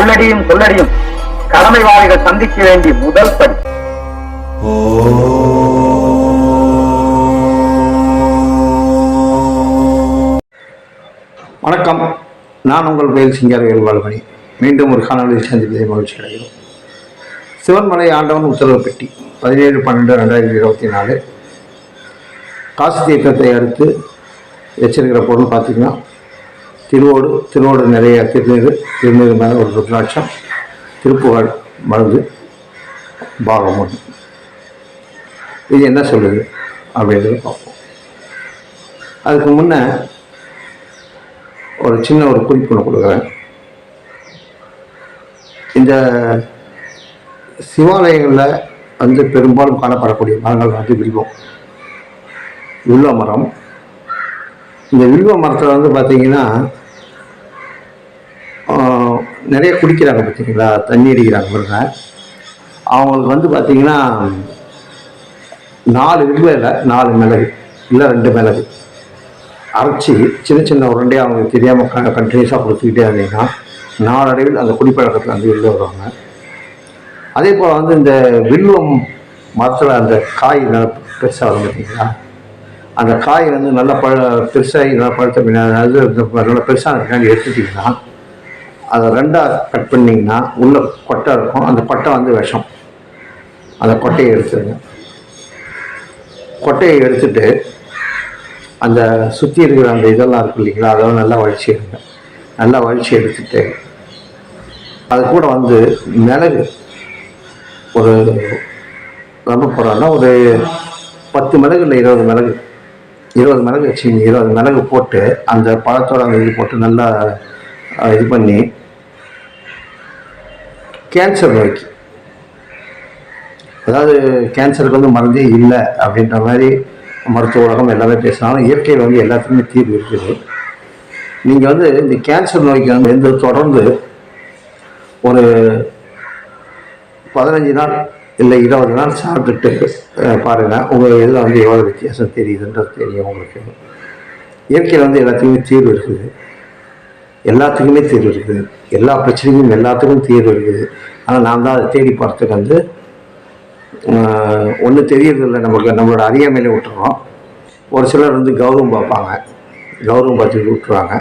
கல்லடியும் கொள்ளடியும் கடமைவாதிகள் சந்திக்க வேண்டிய முதல் படி. வணக்கம், நான் உங்கள் வேல் சிங்கார வேல்வாழ்மணி. மீண்டும் ஒரு காணொலியில் சந்திப்பதை மகிழ்ச்சி அடைகிறோம். சிவன்மலை ஆண்டவன் உத்தரவு பெட்டி 17/12/2024 காசி தீர்த்தத்தை அடுத்து வச்சிருக்கிற பொருள் பார்த்திங்கன்னா திருவோடு நிறைய திருநீர் மேலே ஒரு ருத்ராட்சம், திருப்புகழ் மருந்து, பாகம் ஒன்று. இது என்ன சொல்லுது அப்படின்றத பார்ப்போம். அதுக்கு முன்னே ஒரு சின்ன குறிப்பு ஒன்று கொடுக்குறேன். இந்த சிவாலயங்களில் பெரும்பாலும் காணப்படக்கூடிய மரங்கள் வில்வ மரம். இந்த வில்வ மரத்தில் பார்த்தீங்கன்னா நிறைய குடிக்கிறாங்க, பார்த்தீங்களா, தண்ணி அடிக்கிறாங்க பாருங்க. அவங்களுக்கு பார்த்தீங்கன்னா 4 வில்வ இல்லை, 4 மிளகு இல்லை 2 மிளகு அரைச்சி சின்ன சின்ன உருண்டையாக அவங்களுக்கு தெரியாமல் கண்டினியூஸாக கொடுத்துக்கிட்டே இருந்தீங்கன்னா நாளடைவில் அந்த குடிப்பழக்கத்தில் வெளில வருவாங்க. அதே போல் இந்த வில்வம் மரத்தில் அந்த காய் நல்லா பெருசாக வரும், பார்த்தீங்களா. அந்த காய் நல்லா பெருசாகி நல்லா பழுத்த பின்னாடி நல்லா பெருசாக பின்னாடி எடுத்துட்டிங்கன்னா அதை 2ஆக கட் பண்ணிங்கன்னா உள்ள கொட்டை இருக்கும். அந்த கொட்டை விஷம். அந்த கொட்டையை எடுத்துருங்க. கொட்டையை எடுத்துட்டு அந்த சுற்றி இருக்கிற அந்த இதெல்லாம் இருக்கு இல்லைங்களா, அதெல்லாம் நல்லா வழிச்சு எடுங்க. நல்லா வழிச்சு எடுத்துட்டு அது கூட மிளகு ஒரு ரொம்ப போகிறோன்னா ஒரு 10 மிளகு இல்லை 20 மிளகு 20 மிளகு வச்சுங்க. 20 மிளகு போட்டு அந்த பழத்தோட அந்த இது போட்டு நல்லா இது பண்ணி கேன்சர் நோய்க்கு, அதாவது கேன்சருக்கு மருந்தே இல்லை அப்படின்ற மாதிரி மருத்துவ உலகம் எல்லாமே பேசினாலும் இயற்கையில் எல்லாத்துக்குமே தீர்வு இருக்குது. நீங்கள் இந்த கேன்சர் நோய்க்கு தொடர்ந்து ஒரு 15 நாள் இல்லை 20 நாள் சாப்பிட்டுட்டு பாருங்கள், உங்கள் இதில் எவ்வளோ வித்தியாசம் தெரியுதுன்றது தெரியும் உங்களுக்கு. இயற்கையில் எல்லாத்துக்குமே தீர்வு இருக்குது. எல்லாத்துக்குமே தீர்வு இருக்குது. எல்லா பிரச்சனைக்கும் எல்லாத்துக்கும் தீர்வு இருக்குது. ஆனால் நான் தான் அதை தேடி பார்த்துக்கு ஒன்றும் தெரியறதில்லை. நம்மளோட அறியாமையிலே விட்டுறோம். ஒரு சிலர் கௌரவம் பார்ப்பாங்க, கௌரவம் பார்த்துட்டு விட்டுருவாங்க.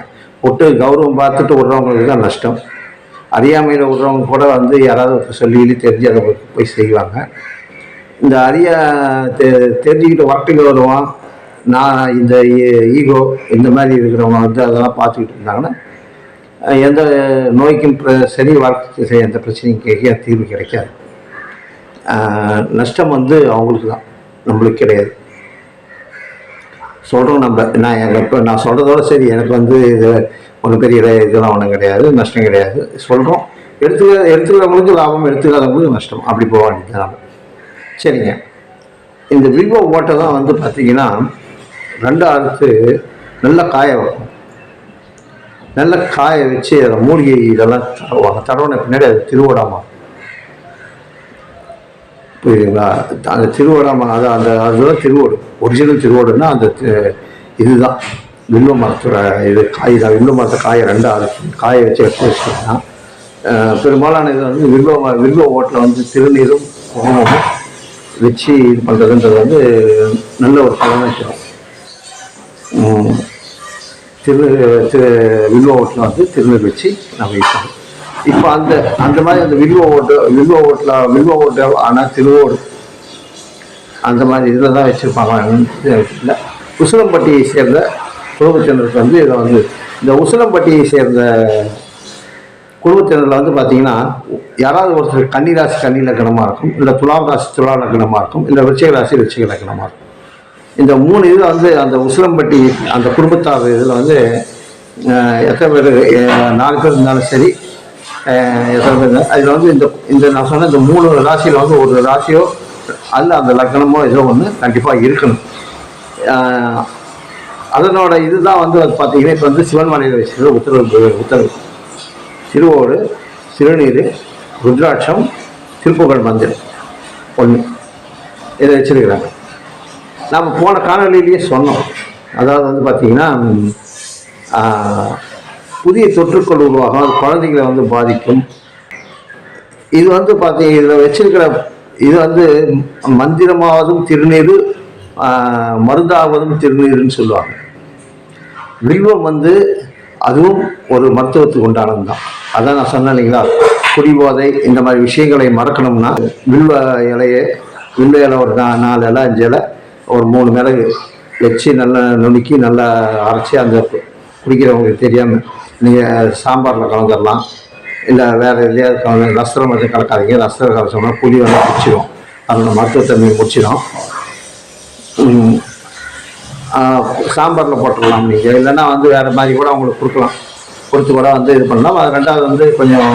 கௌரவம் பார்த்துட்டு விட்றவங்களுக்கு தான் நஷ்டம். அறியாமையில் விட்றவங்க கூட யாராவது சொல்லி தெரிஞ்சு அதை போய் செய்வாங்க. இந்த தெரிஞ்சுக்கிட்டு வரட்டுக்கு வருவான். நான் இந்த ஈகோ இந்த மாதிரி இருக்கிறவங்க அதெல்லாம் பார்த்துக்கிட்டு இருந்தாங்கன்னா எந்த நோய்க்கும் சரி வாழ்க்கை செய்ய எந்த பிரச்சனையும் தீர்வு கிடைக்காது. நஷ்டம் அவங்களுக்கு தான், நம்மளுக்கு கிடையாது. சொல்கிறோம் நான் சொல்கிறதோட சரி, எனக்கு இது ஒன்றும் பெரிய இதெல்லாம் ஒன்றும் கிடையாது, நஷ்டம் கிடையாது சொல்கிறோம். எடுத்துக்கிறவங்களுக்கு லாபம், எடுத்துக்காதவங்களுக்கு நஷ்டம், அப்படி போக வேண்டியது. சரிங்க, இந்த வில்வ ஓட்டை தான் பார்த்தீங்கன்னா 2 அறுத்து நல்லா காய வைக்கும். நல்லா காய வச்சு அதை மூலிகை இதெல்லாம் தடவாங்க. தடவின பின்னாடி அது திருவோடாமா, புரியுதுங்களா. அந்த திருவோடாமா அதுதான் திருவோடு. ஒரிஜினல் திருவோடுன்னா அந்த இதுதான் வில்வ மரத்தோட இது காய் தான். வில்வ மரத்தை காயை 2 அரைச்சி காய வச்சு எடுத்து வச்சுக்கிட்டா பெரும்பாலான இது வில்வ ஓட்டில் திருநீரும் குங்குமமும் வச்சு இது பண்ணுறதுன்றது நல்ல ஒரு பலனை தரும். வில்வ ஓட்டில் திருநீர் வச்சு நம்ம வைப்போம். இப்போ அந்த மாதிரி அந்த வில்வ ஓட்டு ஆனால் திருவோடு அந்த மாதிரி இதில் தான் வச்சுருப்பாங்க. உசிலம்பட்டியை சேர்ந்த குடும்பத்தினருக்கு இதை இந்த உசிலம்பட்டியை சேர்ந்த குடும்பத்தினரில் பார்த்தீங்கன்னா யாராவது ஒருத்தர் கன்னிராசி கன்னி லக்னமாக இருக்கும், இல்லை துலாம் ராசி துலா லக்னமாக இருக்கும், இல்லை விருச்சிக ராசி விருச்சிக லக்னமாக இருக்கும். இந்த 3 இதில் அந்த உசிலம்பட்டி அந்த குடும்பத்தார் இதில் எத்தனை பேர் 4 பேர் இருந்தாலும் சரி, எத்தனை பேர் அதில் இந்த நான் சொன்ன இந்த 3 ராசியில் ஒரு ராசியோ அல்ல அந்த லக்னமோ ஏதோ ஒன்று கண்டிப்பாக இருக்கணும். அதனோட இதுதான் அது பார்த்தீங்கன்னா இப்போ சிவன்மலையில் வச்சுருக்க உத்தரவு திருவோடு, சிறுநீர், ருத்ராட்சம், திருப்புகழ் மஞ்சள் 1 இதை வச்சுருக்கிறாங்க. நாம் போன காணொலியிலேயே சொன்னோம். அதாவது பார்த்தீங்கன்னா புதிய தொற்றுக்கள் உருவாகும், அது குழந்தைகளை பாதிக்கும். இது வந்து பார்த்தீங்க, இதில் வச்சிருக்கிற இது வந்து மந்திரமாவதும் திருநீர், மருந்தாவதும் திருநீர்னு சொல்லுவாங்க. வில்வம் வந்து அதுவும் ஒரு மருத்துவத்துக்கு உண்டானது தான். அதான் நான் சொன்னேன் இல்லைங்களா, குடிபோதை இந்த மாதிரி விஷயங்களை மறக்கணும்னா வில்வ இலையை, வில்வ இலை ஒரு 4 இலை 5 இலை ஒரு 3 மிளகு வச்சு நல்லா நுணுக்கி நல்லா அரைச்சி அந்த குடிக்கிறவங்களுக்கு தெரியாமல் நீங்கள் சாம்பாரில் கலந்துடலாம், இல்லை வேறு எதுலையாவது கலந்து. ரசம் வந்து கலக்காதீங்க, ரசம் கலச்சோம்னா புளி வந்து பிடிச்சிடும், அதோட மருத்துவத்தன்மையை முடிச்சிடும். சாம்பாரில் போட்டுடலாம் நீங்கள், இல்லைன்னா வந்து வேறு மாதிரி கூட அவங்களுக்கு கொடுத்து கூட வந்து இது பண்ணலாம். அது ரெண்டாவது வந்து கொஞ்சம்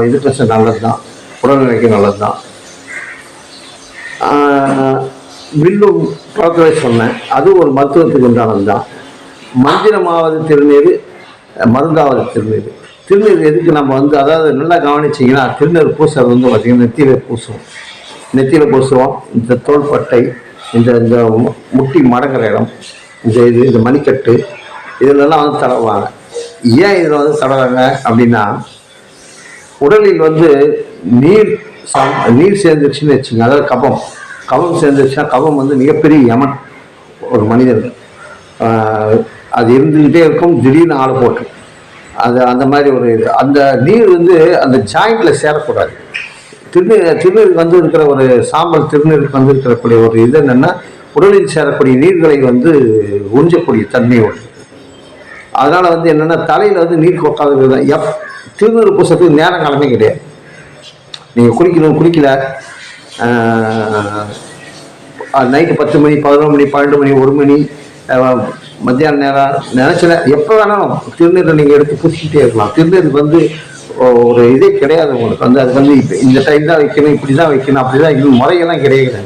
இதுக்கு நல்லது தான், உடல்நிலைக்கு நல்லது தான். வில்லும் பழக்கத்தை சொன்னேன், அது ஒரு மருத்துவத்துக்கு உண்டானது தான். மந்திரமாவது திருநீர், மருந்தாவது திருநீர். திருநீர் எதுக்கு நம்ம வந்து, அதாவது நல்லா கவனிச்சிங்கன்னா திருநீர் பூசுறது வந்து பார்த்திங்கன்னா நெத்தியில் பூசுவோம். இந்த தோள்பட்டை, இந்த முட்டி மடங்குற இடம், இந்த மணிக்கட்டு, இதிலெல்லாம் வந்து தடவுவாங்க. ஏன் இதில் வந்து தடவுறாங்க அப்படின்னா, உடலில் வந்து நீர் சேர்ந்துருச்சுன்னு வச்சுங்க, அதாவது கபம் சேர்ந்துருச்சுன்னா, கபம் வந்து மிகப்பெரிய யமன் ஒரு மனிதனுக்கு. அது இருந்துக்கிட்டே இருக்கும், திடீர்னு ஆளை போட்டு அது அந்த மாதிரி ஒரு இது. அந்த நீர் வந்து அந்த ஜாயிண்டில் சேரக்கூடாது. திருநீருக்கு வந்து இருக்கிற ஒரு சாம்பல், திருநீருக்கு வந்து இருக்கக்கூடிய ஒரு இது என்னென்னா, உடலில் சேரக்கூடிய நீர்களை வந்து உறிஞ்சக்கூடிய தன்மை உண்டு. அதனால் வந்து என்னென்னா, தலையில் வந்து நீர் கொக்காதது தான். திருநீர் பூசத்துக்கு நேரம் காலமே கிடையாது. நீங்கள் குளிக்கல நைட்டு 10 மணி, 11 மணி, 12 மணி, 1 மணி, மத்தியான நேரம் நினச்சல எப்போ வேணாலும் திருநீரை நீங்கள் எடுத்து பூசிக்கிட்டே இருக்கலாம். திருநீருக்கு வந்து ஒரு இதே கிடையாது உங்களுக்கு வந்து. அது வந்து இப்போ இந்த டைம் தான் வைக்கணும், இப்படி தான் வைக்கணும், அப்படி தான் வைக்கணும், முறையெல்லாம் கிடையாது.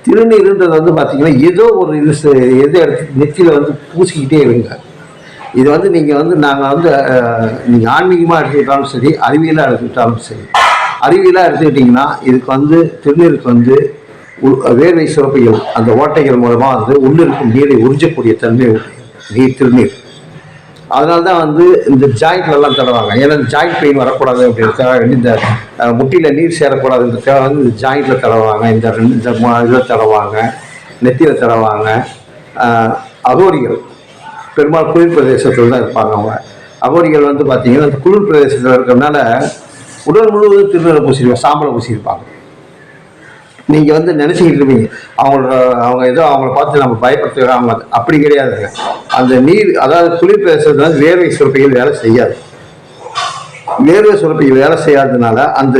திருநீருன்றது வந்து பார்த்திங்கன்னா ஏதோ ஒரு எதை எடுத்து நெத்தியில் வந்து பூசிக்கிட்டே இருங்க. இது வந்து நீங்கள் வந்து நாங்கள் வந்து நீங்கள் ஆன்மீகமாக எடுத்துக்கிட்டாலும் சரி, அறிவியலாக எடுத்துக்கிட்டாலும் சரி. அறிவியலாக எடுத்துக்கிட்டிங்கன்னா இதுக்கு வந்து திருநீருக்கு வந்து வேர்வை சுரப்பிகள், அந்த ஓட்டைகள் மூலமாக வந்து உள்ளிருக்கும் நீரை உறிஞ்சக்கூடிய தன்மை திருநீர். அதனால தான் வந்து இந்த ஜாயிண்ட்லலாம் தடவாங்க. ஏன்னா ஜாயிண்ட் பெயின் வரக்கூடாது அப்படின்னு, இந்த முட்டியில் நீர் சேரக்கூடாதுன்றதுக்காக வந்து இந்த ஜாயிண்டில் தடவாங்க, இந்த இதில் தடவாங்க, நெத்தியில் தடவாங்க. அகோரிகள் பெரும்பாலும் குளிர் பிரதேசத்தில் தான் இருப்பாங்க. அவங்க அகோரிகள் வந்து பார்த்திங்கன்னா அந்த குளிர் பிரதேசத்தில் இருக்கிறதுனால உடல் முழுவதும் திருநீரை பூசிருப்பாங்க, சாம்பலை பூசியிருப்பாங்க. நீங்கள் வந்து நினச்சிக்கிட்டு இருப்பீங்க அவங்க ஏதோ அவங்கள பார்த்து நம்ம பயப்படுத்துகிறாங்க. அப்படி கிடையாதுங்க. அந்த நீர், அதாவது குளிர் பிரதேசத்தில் வந்து வேர்வை சுரப்பிகள் வேலை செய்யாது. வேர்வை சுரப்பிகள் வேலை செய்யாததுனால அந்த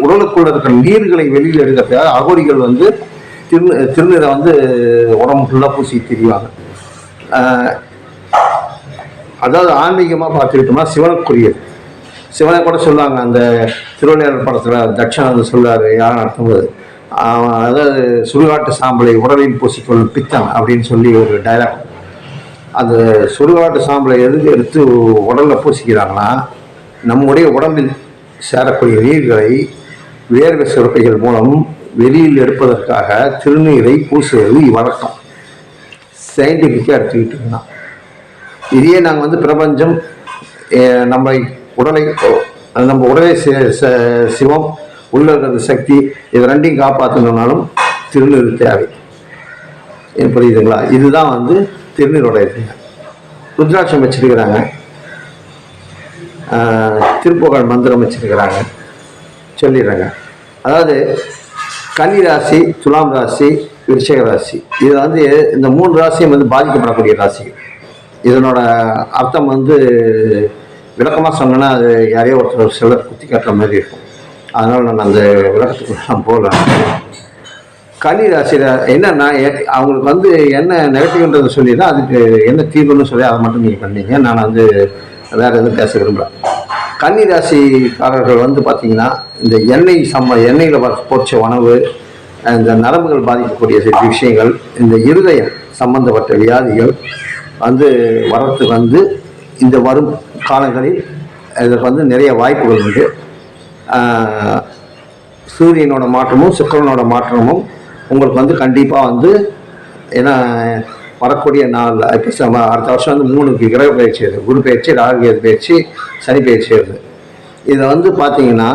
உடலுக்குள்ள இருக்கிற நீர்களை வெளியில் எடுக்கிறதுக்காக அகோரிகள் வந்து திருநீரை வந்து உடம்பு ஃபுல்லாக பூசி திரிவாங்க. அதாவது ஆன்மீகமாக பார்த்துக்கிட்டோம்னா சிவனுக்குரியது. சிவனை கூட சொல்லுவாங்க, அந்த திருவிளையாடல் படத்தில் தட்சணை சொல்லுவார் யாரும் நடத்தும்போது, அதாவது சுடுகாட்டு சாம்பலை உடலில் பூசிக்கொள்ளும் பித்தன் அப்படின்னு சொல்லி ஒரு டைலாக். அந்த சுடுகாட்டு சாம்பலை எடுத்து உடலில் பூசிக்கிறாங்கன்னா, நம்முடைய உடம்பில் சேரக்கூடிய நீர்களை வேர்வை சுரப்பிகள் மூலம் வெளியில் எடுப்பதற்காக திருநீரை பூசுவது வழக்கம். சயின்டிஃபிக்காக எடுத்துக்கிட்டிங்கன்னா இதையே நாங்கள் வந்து பிரபஞ்சம் நம்ம உடலை சிவம் உள்ள இருக்கிற சக்தி, இது ரெண்டையும் காப்பாற்றணுன்னாலும் திருநீர் தேவை. புரியுதுங்களா? இதுதான் வந்து திருநீரோட இதுங்க. ருத்ராட்சம் வச்சிருக்கிறாங்க, திருப்புகழ் மந்திரம் வச்சிருக்கிறாங்க, சொல்லிடுறாங்க. அதாவது கன்னி ராசி, துலாம் ராசி, விருச்சிக ராசி, இது வந்து இந்த 3 ராசியும் வந்து பாதிக்கப்படக்கூடிய ராசிகள். இதனோட அர்த்தம் வந்து விளக்கமாக சொன்னேன்னா அது யாரையோ ஒருத்தர் சிலர் குத்தி காட்டுற மாதிரி இருக்கும். அதனால் நான் அந்த விளக்கத்துக்கு நான் போகல. கன்னி ராசியில் என்னென்னா, அவங்களுக்கு வந்து என்ன நெகட்டிவ்ன்றதை சொல்லினா அதுக்கு என்ன தீர்வுன்னு சொல்லி அதை மட்டும் நீங்கள் பண்ணீங்க. நான் வந்து வேறு எதுவும் பேச விரும்பல. கன்னி ராசிக்காரர்கள் வந்து பார்த்திங்கன்னா இந்த எண்ணெயில் பொறிச்ச உணவு, இந்த நரம்புகள் பாதிக்கக்கூடிய சில விஷயங்கள், இந்த இருதயம் சம்பந்தப்பட்ட வியாதிகள் வந்து வரத்துக்கு வந்து இந்த வரும் காலங்களில் இதற்கு வந்து நிறைய வாய்ப்புகள் உண்டு. சூரியனோட மாற்றமும் சுக்கிரனோட மாற்றமும் உங்களுக்கு வந்து கண்டிப்பாக வந்து, ஏன்னா வரக்கூடிய நாளில் இப்போ அடுத்த வருஷம் வந்து 3 கிரக பயிற்சி வருது. குரு பயிற்சி, ராகு பயிற்சி, சனி பயிற்சி வருது. இதை வந்து பார்த்தீங்கன்னா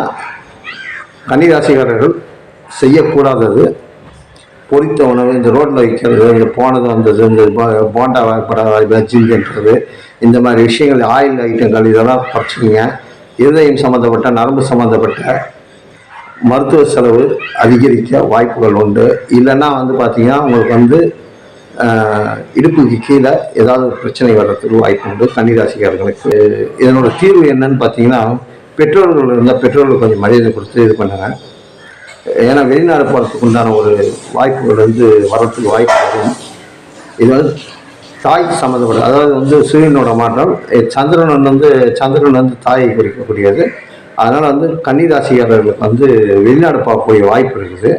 கன்னிராசிக்காரர்கள் செய்யக்கூடாதது பொரித்த உணவு, இந்த ரோட்டில் வைக்கிறது, இந்த போனது வந்தது, இந்த போண்டா பஜ்ஜின்றது, இந்த மாதிரி விஷயங்கள், ஆயில் ஐட்டங்கள் இதெல்லாம் குறைச்சிங்க. இருதயம் சம்மந்தப்பட்ட நரம்பு சம்மந்தப்பட்ட மருத்துவ செலவு அதிகரிக்க வாய்ப்புகள் உண்டு. இல்லைன்னா வந்து பார்த்தீங்கன்னா உங்களுக்கு வந்து இடுப்புக்கு கீழே ஏதாவது ஒரு பிரச்சனை வர்றதுக்கு வாய்ப்பு உண்டு கன்னிராசிக்காரர்களுக்கு. இதனோட தீர்வு என்னன்னு பார்த்தீங்கன்னா, பெற்றோர்கள் இருந்தால் பெற்றோர்களுக்கு கொஞ்சம் மரியாதை கொடுத்து இது பண்ணுங்க. ஏன்னா வெளிநாடு போகிறதுக்கு உண்டான ஒரு வாய்ப்புகள் வந்து வர்றதுக்கு வாய்ப்பு வரும். இது வந்து தாய் சம்மந்தப்பட்ட, அதாவது வந்து சூரியனோட மாற்றம், சந்திரன் வந்து தாயை குறிக்கக்கூடியது. அதனால் வந்து கன்னிராசிக்காரர்களுக்கு வந்து வெளிநாடு போகக்கூடிய வாய்ப்பு இருக்குது.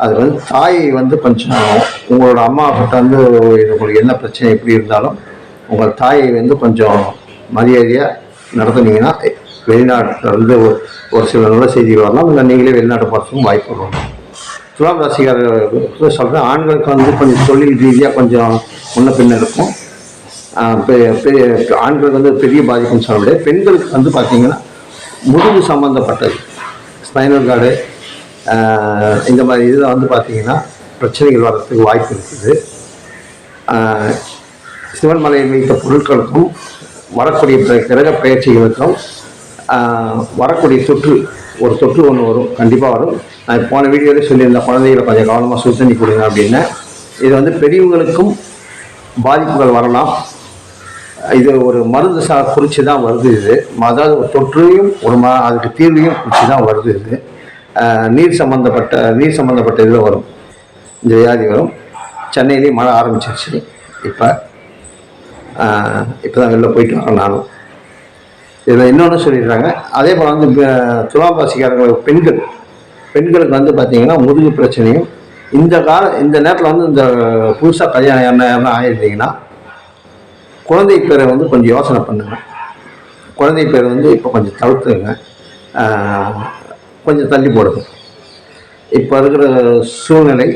அது வந்து தாயை வந்து கொஞ்சம் உங்களோட அம்மா கிட்ட வந்து உங்களுக்கு என்ன பிரச்சனை எப்படி இருந்தாலும் உங்கள் தாயை வந்து கொஞ்சம் மரியாதையாக நடத்துனீங்கன்னா வெளிநாட்டில் வந்து ஒரு சில நல்ல செய்திகள் வரலாம். இல்லை நீங்களே வெளிநாட்டு போகிறதுக்கும் வாய்ப்பு வரும். துலாம் ராசிக்காரர்களுக்கு சொல்கிறேன், ஆண்களுக்கு வந்து கொஞ்சம் தொழில் ரீதியாக கொஞ்சம் முன்ன பின்ன இருக்கும். ஆண்களுக்கு வந்து பெரிய பாதிப்புன்னு சொல்ல முடியாது. பெண்களுக்கு வந்து பார்த்திங்கன்னா முதுகு சம்மந்தப்பட்டது, ஸ்பைனல் கார்டு, இந்த மாதிரி இதில் வந்து பார்த்திங்கன்னா பிரச்சனைகள் வர்றதுக்கு வாய்ப்பு இருக்குது. சிவன்மலையில் வைத்த பொருட்களுக்கும் வரக்கூடிய கிரக பயிற்சிகளுக்கும் வரக்கூடிய ஒரு தொற்று ஒன்று வரும், கண்டிப்பாக வரும். நான் போன வீடியோவில் சொல்லியிருந்தேன், குழந்தைகளை கொஞ்சம் கவனமாக சுத்தண்ணி கொடுங்க அப்படின்னு. இது வந்து பெரியவங்களுக்கும் பாதிப்புகள் வரலாம். இது ஒரு மருந்து குறித்து தான் வருது. இது அதாவது ஒரு தொற்றையும் அதுக்கு தீர்வையும் குறித்து தான் வருது. இது நீர் சம்மந்தப்பட்ட இதில் வரும், இந்த வியாதி வரும். சென்னையிலேயும் மழை ஆரம்பிச்சிருச்சு. இப்போ தான் வெளில போயிட்டு வரேன் நானும். இதில் இன்னொன்று சொல்லிடுறாங்க. அதே போல் வந்து துலாம் ராசிக்காரங்களுக்கு பெண்களுக்கு வந்து பார்த்திங்கன்னா முதுகு பிரச்சனையும், இந்த நேரத்தில் வந்து இந்த புதுசாக கல்யாணம் யாருன்னா ஆகிருந்தீங்கன்னா குழந்தை பேரை வந்து கொஞ்சம் யோசனை பண்ணுங்க. குழந்தை பேரை வந்து இப்போ கொஞ்சம் தவிர்த்துங்க, கொஞ்சம் தள்ளி போடுங்க. இப்போ இருக்கிற சூழ்நிலை,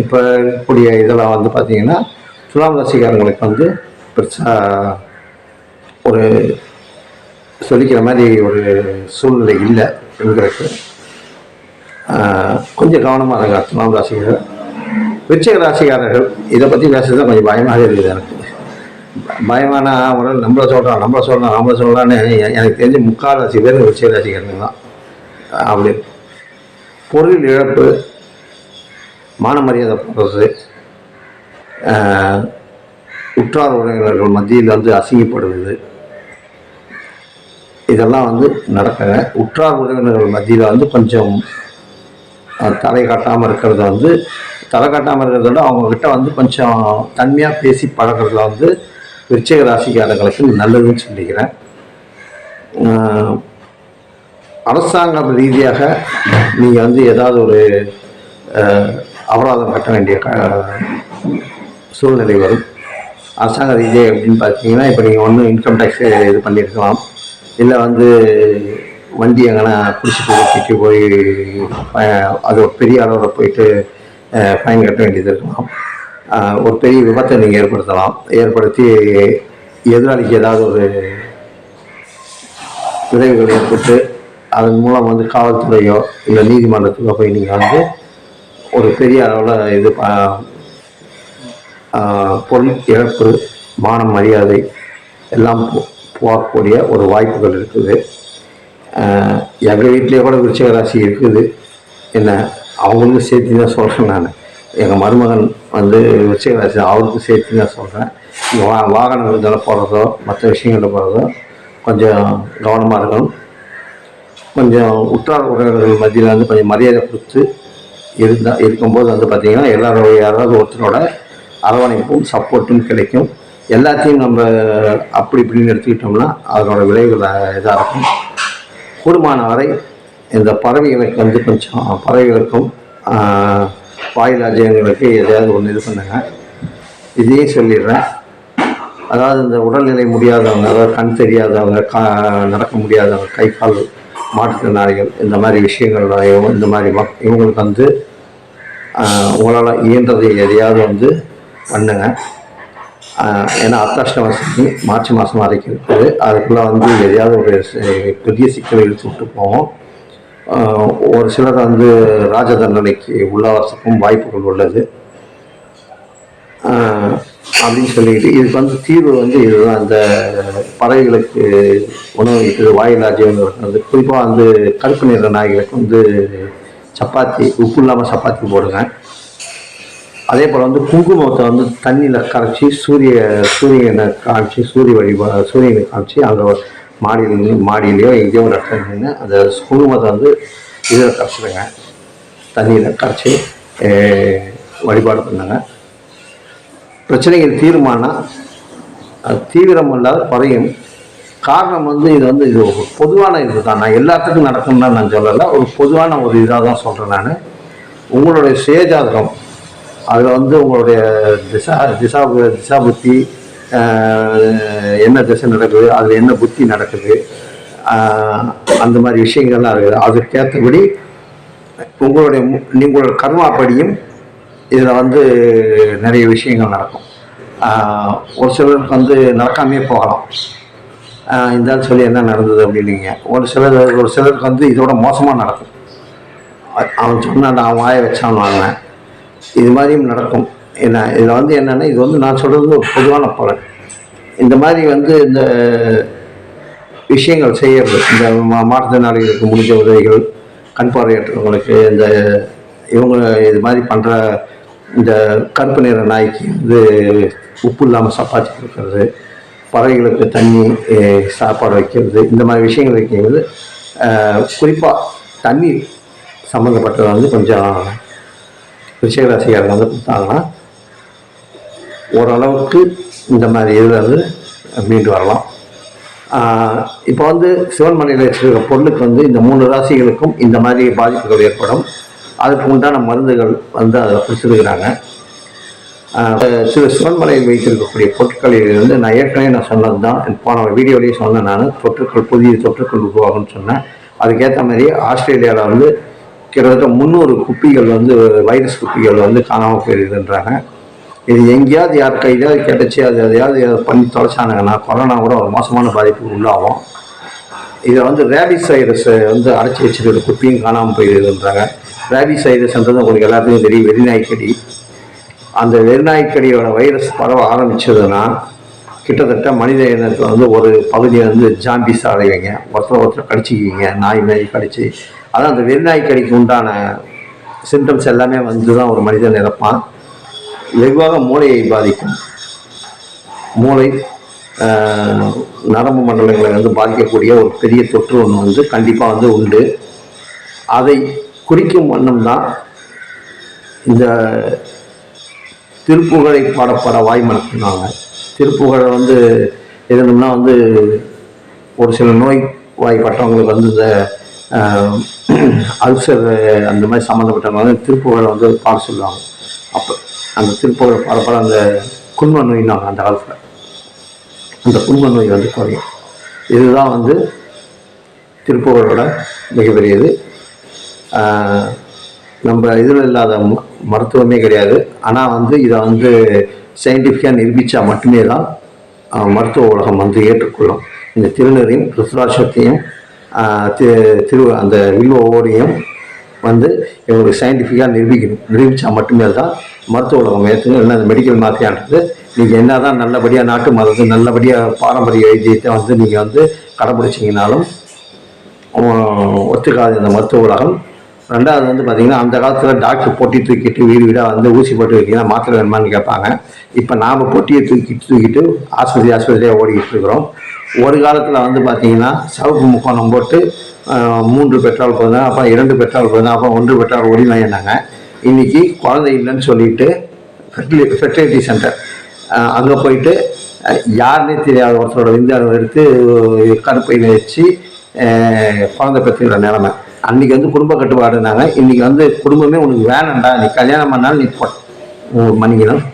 இப்போ இருக்கக்கூடிய இதெல்லாம் வந்து பார்த்திங்கன்னா துலாம் ராசிக்காரங்களுக்கு வந்து பெருசாக ஒரு சொல்லிக்கிற மாதிரி ஒரு சூழ்நிலை இல்லை. பெண்களுக்கு கொஞ்சம் கவனமாக இருங்க. துலாம் ராசிக்காரர், விருச்சிக ராசிக்காரர்கள் இதை பற்றி பேசுறது தான் கொஞ்சம் பயமாக இருக்குது. எனக்கு பயமான உடல் நம்மளை சொல்லலான்னு எனக்கு தெரிஞ்ச 3/4 ராசி பேர் விருச்சிக ராசிக்காரங்க தான். அப்படி பொருள் இழப்பு, மான மரியாதை போடுறது, உற்றார் உறவினர்கள் மத்தியில் வந்து அசிங்கப்படுவது, இதெல்லாம் வந்து நடக்குங்க. உற்றார் உறவினர்கள் மத்தியில் வந்து கொஞ்சம் தலை காட்டாமல் இருக்கிறத விட அவங்கக்கிட்ட வந்து கொஞ்சம் தன்மையாக பேசி பழகிறதுல வந்து விருச்சிக ராசிக்காரர்களுக்கு நல்லதுன்னு சொல்லிக்கிறேன். அரசாங்கம் ரீதியாக நீங்கள் வந்து ஏதாவது ஒரு அபராதம் கட்ட வேண்டிய சூழ்நிலை வரும். அரசாங்க ரீதியாக எப்படின்னு பார்த்தீங்கன்னா, இப்போ நீங்கள் ஒன்றும் இன்கம் டேக்ஸே இது பண்ணியிருக்கலாம், இல்லை வந்து வண்டி எங்கன்னா பிடிச்சிட்டு ஓட்டிட்டு போய் அது ஒரு பெரிய அளவில் போயிட்டு ஃபைன் கட்ட வேண்டியது இருக்கலாம். ஒரு பெரிய விபத்தை நீங்கள் ஏற்படுத்தி எதிராளிக்கு ஏதாவது ஒரு விளைவுகள் ஏற்பட்டு அதன் மூலம் வந்து காவல்துறையோ இல்லை நீதிமன்றத்துக்கோ போய் நீங்கள் வந்து ஒரு பெரிய அளவில் இது பொருள் இழப்பு, மான மரியாதை எல்லாம் போகக்கூடிய ஒரு வாய்ப்புகள் இருக்குது. எங்கள் வீட்டிலேயே கூட விருச்சிக ராசி இருக்குது. என்ன அவங்களுக்கும் சேர்த்து தான் சொல்கிறேன். நான் எங்கள் மருமகன் வந்து விருச்சிக ராசி, அவருக்கும் சேர்த்து தான் சொல்கிறேன். இந்த வாகனங்களில் போகிறதோ மற்ற விஷயங்களில் போகிறதோ கொஞ்சம் கவனமாக இருக்கணும். கொஞ்சம் உற்றார் உறவினர்கள் மத்தியில் வந்து கொஞ்சம் மரியாதை கொடுத்து இருக்கும்போது வந்து பார்த்திங்கன்னா யாராவது ஒருத்தரோட அரவணைப்பும் சப்போர்ட்டும் கிடைக்கும். எல்லாத்தையும் நம்ம அப்படி இப்படின்னு எடுத்துக்கிட்டோம்னா அதனோட விளைவுகள் இதாக இருக்கும். கூடுமான வரை இந்த பறவைகளுக்கு வந்து கொஞ்சம் பறவைகளுக்கும் வாயில் அஜயங்களுக்கு எதையாவது ஒன்று இது பண்ணுங்க. இதையும் சொல்லிடுறேன். அதாவது இந்த உடல்நிலை முடியாதவங்க, அதாவது கண் தெரியாதவங்க, நடக்க முடியாதவங்க, கை கால் மாற்றுத்திறனாளிகள், இந்த மாதிரி விஷயங்கள்லையும் இந்த மாதிரி இவங்களுக்கு வந்து உங்களால் இயன்றதை எதையாவது வந்து பண்ணுங்க. ஏன்னா அர்த்தாஷ்டமி மார்ச் மாதம் வரைக்கும் இருக்குது. அதுக்குள்ளே வந்து எதையாவது ஒரு பெரிய சிக்கலை இழுத்து விட்டு போவோம். ஒரு சிலர் வந்து ராஜ தண்டனைக்கு உள்ளாவதுக்கும் வாய்ப்புகள் உள்ளது அப்படின்னு சொல்லிட்டு இதுக்கு வந்து தீர்வு வந்து இதுதான். இந்த பறவைகளுக்கு உணவு வாயிலா ஜீவன்களுக்கு வந்து குறிப்பாக வந்து கருப்பு நிற நாய்களுக்கு வந்து சப்பாத்தி, உப்பு இல்லாமல் சப்பாத்தி போடுங்க. அதே போல் வந்து குங்குமத்தை வந்து தண்ணியில் கரைச்சி சூரியனை காமிச்சு சூரியனை காமிச்சு அங்கே மாடியிலையோ எங்கேயோ ஒரு இடத்துல நின்று அந்த குங்குமத்தை வந்து இதில் கரைச்சிடுங்க, தண்ணியில் கரைச்சி வழிபாடு பண்ணுங்க. பிரச்சனைகள் தீர்மானம் தீவிரம் இல்லாத குறையும். காரணம் வந்து இது ஒரு பொதுவான இது தான். நான் எல்லாத்துக்கும் நடக்கும்னா நான் சொல்லலை, ஒரு பொதுவான ஒரு இதாக தான் சொல்கிறேன். நான் உங்களுடைய சுயஜாதகம் அதில் வந்து உங்களுடைய திசா புத்தி என்ன திசை நடக்குது, அதில் என்ன புத்தி நடக்குது, அந்த மாதிரி விஷயங்கள்லாம் இருக்குது. அதுக்கேற்றபடி உங்களோட கர்மாப்படியும் இதில் வந்து நிறைய விஷயங்கள் நடக்கும். ஒரு சிலருக்கு வந்து நடக்காமே போகலாம். இந்த சொல்லி என்ன நடந்தது அப்படின்னீங்க. ஒரு சிலருக்கு வந்து இதோட மோசமாக நடக்கும். அவன் சொன்னான், அவன் வாயை வச்சான் வாங்கினேன். இது மாதிரியும் நடக்கும். இதில் வந்து என்னென்னா, இது வந்து நான் சொல்கிறது ஒரு பொதுவான பலன். இந்த மாதிரி வந்து இந்த விஷயங்கள் செய்யறது, இந்த மாற்றுத்திறனாளிகளுக்கு முடிஞ்ச உதவிகள், கண் பார்வையற்றவங்களுக்கு இவங்க இது மாதிரி பண்ணுற இந்த கருப்பு நிற நாய்க்கு வந்து உப்பு இல்லாமல் சப்பாத்தி கொடுக்கறது, பறவைகளுக்கு தண்ணி சாப்பாடு வைக்கிறது, இந்த மாதிரி விஷயங்கள் வைக்கிறது. குறிப்பாக தண்ணி சம்மந்தப்பட்டது வந்து கொஞ்சம் ரிஷபராசிக்காரங்க வந்து கொடுத்தாங்கன்னா ஓரளவுக்கு இந்த மாதிரி இதில் வந்து மீண்டு வரலாம். இப்போ வந்து சிவன் மலையில் வச்சுருக்க பொருளுக்கு வந்து இந்த 3 ராசிகளுக்கும் இந்த மாதிரி பாதிப்புகள் ஏற்படும். அதுக்கு உண்டான மருந்துகள் வந்து அதை கொடுத்துருக்குறாங்க. சிவன்மலையில் வைத்திருக்கக்கூடிய பொருட்களில் வந்து நான் ஏற்கனவே சொன்னது தான், போன வீடியோலேயே சொன்னேன். நான் புதிய தொற்றுக்கள் உருவாகும்னு சொன்னேன். அதுக்கேற்ற மாதிரி ஆஸ்திரேலியாவில் வந்து கிட்டத்தட்ட 300 குப்பிகள் வந்து வைரஸ் குப்பிகள் வந்து காணாமல் போயிருதுன்றாங்க. இது எங்கேயாவது யார் கையாவது கேட்டுச்சு, அது எதையாவது பண்ணி தொலைச்சானுங்கன்னா கொரோனா கூட ஒரு மோசமான பாதிப்பு உள்ளாகும். இதை வந்து ரேபிஸ் வைரஸை வந்து அடைச்சி வச்சுருக்கிற குப்பியும் காணாமல் போயிருதுன்றாங்க. ரேபிஸ் வைரஸ்ன்றது உங்களுக்கு எல்லாத்துக்கும் தெரியும், வெறிநாய்க்கடி. அந்த வெறிநாய்க்கடியோட வைரஸ் பரவ ஆரம்பிச்சதுன்னா கிட்டத்தட்ட மனித இனத்தில் வந்து ஒரு பகுதியை வந்து ஜாம்பிஸ் அடைவீங்க, ஒருத்தர் கடிச்சிக்குவீங்க, நாய் மாரி கடிச்சு. அதான் அந்த வெறிநாய்க்கடிக்கு உண்டான சிம்டம்ஸ் எல்லாமே வந்து தான் ஒரு மனிதன் இறப்பான். வெகுவாக மூளையை பாதிக்கும். மூளை நரம்பு மண்டலங்களை வந்து பாதிக்கக்கூடிய ஒரு பெரிய தொற்று ஒன்று வந்து கண்டிப்பாக வந்து உண்டு. அதை குறிக்கும் வண்ணம் தான் இந்த திருப்புகழை பாடப்பட வாய்மனத்தினாங்க. திருப்புகழை வந்து இருந்தோம்னா வந்து ஒரு சில நோய் வாய்ப்பட்டவங்களுக்கு வந்து இந்த அல்சர் அந்த மாதிரி சம்மந்தப்பட்டவங்க வந்து திருப்புகழை வந்து பாட சொல்லுவாங்க. அப்போ அந்த திருப்புகழை பாடப்பட அந்த குண்ம நோயினாங்க அந்த காலத்தில். அந்த குண்ம நோய் வந்து குறையும். இதுதான் வந்து திருப்புகழோட மிகப்பெரியது. நம்ம இதில் இல்லாத மருத்துவமே கிடையாது. ஆனால் வந்து இதை வந்து சயின்டிஃபிக்காக நிரூபித்தா மட்டுமே தான் மருத்துவ உலகம் வந்து ஏற்றுக்கொள்ளும். இந்த திருநீரையும் ருத்ராட்சத்தையும் அந்த வில்வ ஓடியும் வந்து இவங்களுக்கு சயின்டிஃபிக்காக நிரூபித்தா மட்டுமே தான் மருத்துவ உலகம் ஏற்றுக்கும். இல்லைன்னா இந்த மெடிக்கல் மாஃபியான்றது நீங்கள் என்ன தான் நல்லபடியாக நாட்டு மருந்து நல்லபடியாக பாரம்பரிய வைத்தியத்தை வந்து நீங்கள் வந்து கடைப்பிடிச்சிங்கனாலும் ஒத்துக்காது இந்த மருத்துவ உலகம். ரெண்டாவது வந்து பார்த்திங்கன்னா, அந்த காலத்தில் டாக்டர் பொட்டி தூக்கிட்டு வீடு வீடாக வந்து ஊசி போட்டு வைக்கிங்கன்னா மாத்திரை வேணுமான்னு கேட்பாங்க. இப்போ நாம் பொட்டியை தூக்கிட்டு ஆஸ்பத்திரியாக ஓடிக்கிட்டு இருக்கிறோம். ஒரு காலத்தில் வந்து பார்த்திங்கன்னா சவுக்கு முக்கோணம் போட்டு 3 பெட்ரோல் போதும், அப்புறம் 2 பெட்ரோல் போதும், அப்புறம் 1 பெட்ரோல் ஓடி வாங்கினாங்க. இன்றைக்கி குழந்தை இல்லைன்னு சொல்லிட்டு ஃபெர்டிலிட்டி சென்டர் அங்கே போயிட்டு யாருன்னே தெரியாத ஒருத்தரோட விந்தணுவை எடுத்து கருப்பையில் வச்சு குழந்தை பெற்றுக்கிற நிலைமை. அன்றைக்கி வந்து குடும்ப கட்டுப்பாடுனாங்க. இன்றைக்கி வந்து குடும்பமே உனக்கு வேணாண்டா, நீ கல்யாணம் பண்ணாலும் நீ மன்னிக்கணும்,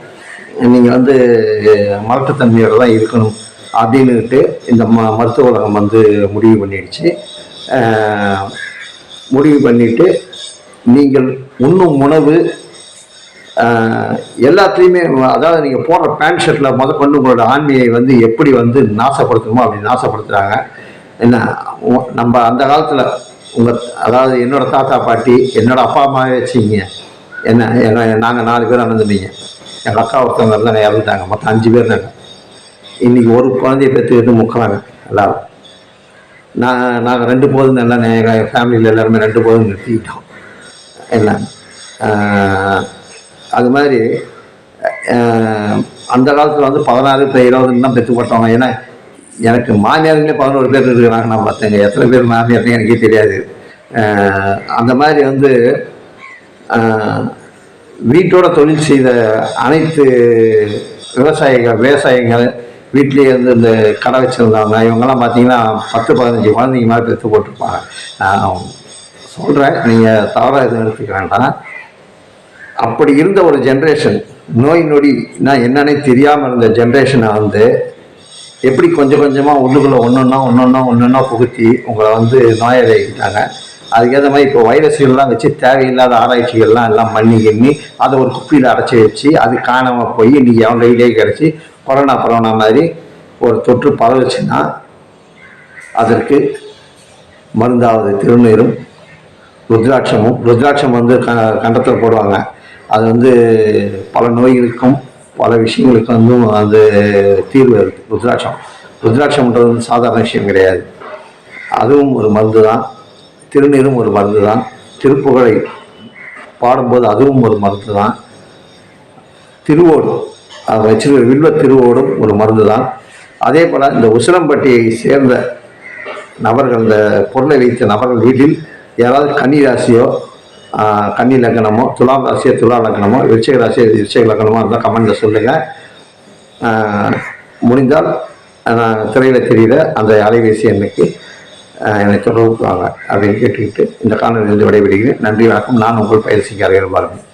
நீங்கள் வந்து மலட்டுத்தன்மையோடு தான் இருக்கணும் அப்படின்னுட்டு இந்த மருத்துவ உலகம் வந்து முடிவு பண்ணிடுச்சு. முடிவு பண்ணிவிட்டு நீங்கள் உண்ணும் உணவு எல்லாத்துலேயுமே அதாவது நீங்கள் போடுற பேண்ட் ஷர்ட்டில் முதற்கொண்டு உங்களோட ஆண்மையை வந்து எப்படி வந்து நாசப்படுத்தணுமோ அப்படி நாசப்படுத்துகிறாங்க. என்ன நம்ம அந்த காலத்தில் அதாவது என்னோட தாத்தா பாட்டி என்னோட அப்பா அம்மாவே வச்சுக்கிங்க, நாங்கள் 4 பேர் அண்ணந்தம்பிங்க. எங்கள் அக்கா ஒருத்தவங்க இருந்தாங்க, இறந்துட்டாங்க. மொத்தம் 5 பேர் நாங்கள். இன்றைக்கி ஒரு குழந்தைய பெற்றுக்கிட்டு முக்கிறாங்க எல்லோரும். நாங்கள் 2 போதும் எல்லாம் எங்கள் ஃபேமிலியில் எல்லாருமே 2 போதும் நிறுத்திக்கிட்டோம். என்ன அது மாதிரி அந்த காலத்தில் வந்து 16 20 தான் பெற்று போட்டவங்க. ஏன்னா எனக்கு மாமியாருங்களே 11 பேர் இருக்கிறாங்க. நான் பார்த்தேங்க எத்தனை பேர் மாமியார்னு எனக்கே தெரியாது. அந்த மாதிரி வந்து வீட்டோட தொழில் செய்த அனைத்து விவசாயிகள் வீட்லேயே வந்து இந்த கடை வச்சுருந்தாங்க. இவங்கெல்லாம் பார்த்தீங்கன்னா 10-15 குழந்தைங்க மாதிரி பெற்று போட்டிருப்பாங்க. நான் சொல்கிறேன், நீங்கள் தவறாக எதுவும் எடுத்துக்க வேண்டாம். அப்படி இருந்த ஒரு ஜென்ரேஷன், நோய் நொடினா என்னன்னே தெரியாமல் இருந்த ஜென்ரேஷனை வந்து எப்படி கொஞ்சம் கொஞ்சமாக உள்ளுக்குள்ளே ஒன்றொன்னா புகுத்தி உங்களை வந்து நோயாளிக்கிட்டாங்க. அதுக்கேற்ற மாதிரி இப்போ வைரஸ்கள்லாம் வச்சு தேவையில்லாத ஆராய்ச்சிகள்லாம் எல்லாம் பண்ணி அதை ஒரு குப்பியில் அடைச்சி வச்சு அது காணாமல் போய் இன்றைக்கி அவன் கையிலே கிடச்சி கொரோனா மாதிரி ஒரு தொற்று பரவுச்சுன்னா அதற்கு மருந்தாவது திருநீரும் ருத்ராட்சம் வந்து கண்டத்தில் போடுவாங்க. அது வந்து பல நோய்களுக்கும் பல விஷயங்களுக்கும் வந்து அது தீர்வு இருக்குது. ருத்ராட்சம்ன்றது வந்து சாதாரண விஷயம் கிடையாது. அதுவும் ஒரு மருந்து தான். திருநீரும் ஒரு மருந்து தான். திருப்புகழை பாடும்போது அதுவும் ஒரு மருந்து தான். திருவோடு அதை வச்சிருக்கிற வில்வ திருவோடும் ஒரு மருந்து தான். அதே போல் இந்த உசிலம்பட்டியை சேர்ந்த நபர்கள், இந்த பொருளை வைத்த நபர்கள் வீட்டில் யாராவது கன்னி ராசியோ கன்னி லக்னமோ, துலாம் ராசியோ துலா லக்னமோ, விருச்சிக ராசியோ விருச்சிக லக்னமோ இருந்தால் கமெண்ட்டில் சொல்லுங்கள். முடிந்தால் திரையில் தெரிகிற அந்த அலைபேசி எண்ணுக்கு என்னை தொடர்பு வாங்க அப்படின்னு கேட்டுக்கிட்டு இந்த காணொலியிலிருந்து விடைபெறுகிறேன். நன்றி, வணக்கம். நான் உங்கள் பயிற்சிக்கு அறிவியல் பாருங்கள்.